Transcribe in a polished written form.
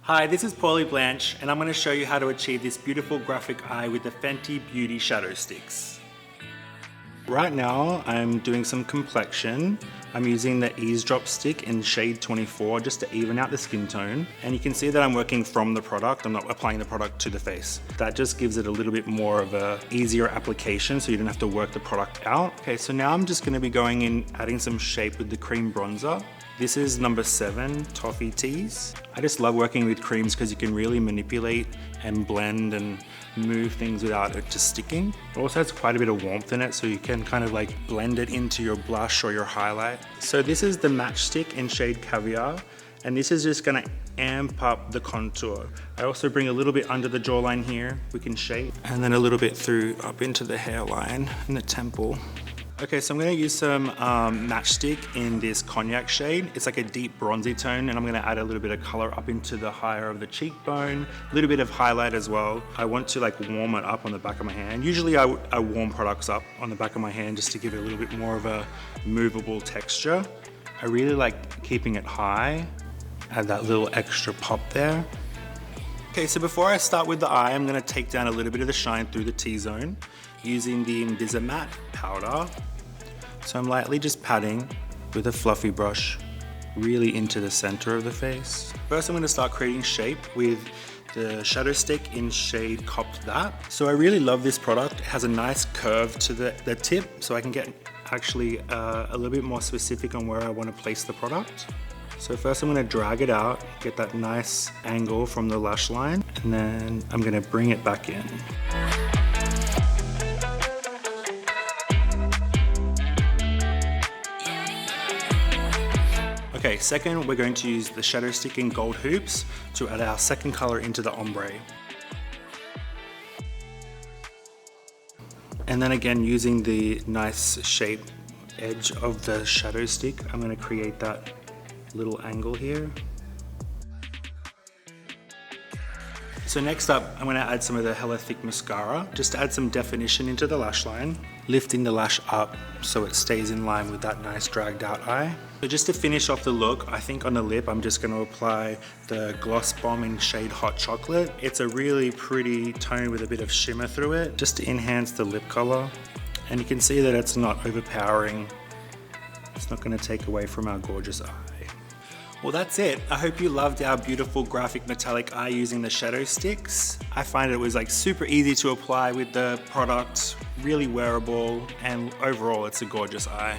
Hi, this is Pauly Blanch and I'm going to show you how to achieve this beautiful graphic eye with the Fenty Beauty Shadowstix. Right now I'm doing some complexion. I'm using the Eaze drop stick in shade 24 just to even out the skin tone. And you can see that I'm working from the product. I'm not applying the product to the face. That just gives it a little bit more of a easier application so you don't have to work the product out. Okay, so now I'm just going to be going in, adding some shape with the cream bronzer. This is number 7, Toffee Tease. I just love working with creams because you can really manipulate and blend and move things without it just sticking. It also has quite a bit of warmth in it, so you can kind of like blend it into your blush or your highlight. So this is the Matchstix in shade Caviar, and this is just gonna amp up the contour. I also bring a little bit under the jawline here, we can shape, and then a little bit through up into the hairline and the temple. Okay, so I'm gonna use some Matchstix in this cognac shade. It's like a deep bronzy tone, and I'm gonna add a little bit of color up into the higher of the cheekbone, a little bit of highlight as well. I want to like warm it up on the back of my hand. Usually I warm products up on the back of my hand just to give it a little bit more of a movable texture. I really like keeping it high, add that little extra pop there. Okay, so before I start with the eye, I'm gonna take down a little bit of the shine through the T-zone using the Invisimatte powder. So I'm lightly just patting with a fluffy brush really into the center of the face. First I'm going to start creating shape with the Shadowstix in shade Copped That. So I really love this product. It has a nice curve to the tip, so I can get actually a little bit more specific on where I want to place the product. So first I'm going to drag it out, get that nice angle from the lash line, and then I'm going to bring it back in. Okay, second we're going to use the Shadowstix in Gold Hoops to add our second color into the ombre. And then again, using the nice shape edge of the Shadowstix, I'm going to create that little angle here. So next up, I'm going to add some of the Hella Thicc Mascara, just to add some definition into the lash line, lifting the lash up so it stays in line with that nice dragged out eye. So just to finish off the look, I think on the lip, I'm just going to apply the Gloss Bomb in shade Hot Chocolate. It's a really pretty tone with a bit of shimmer through it, just to enhance the lip color. And you can see that it's not overpowering. It's not going to take away from our gorgeous eye. Well, that's it. I hope you loved our beautiful graphic metallic eye using the Shadowstix. I find it was like super easy to apply with the product, really wearable, and overall it's a gorgeous eye.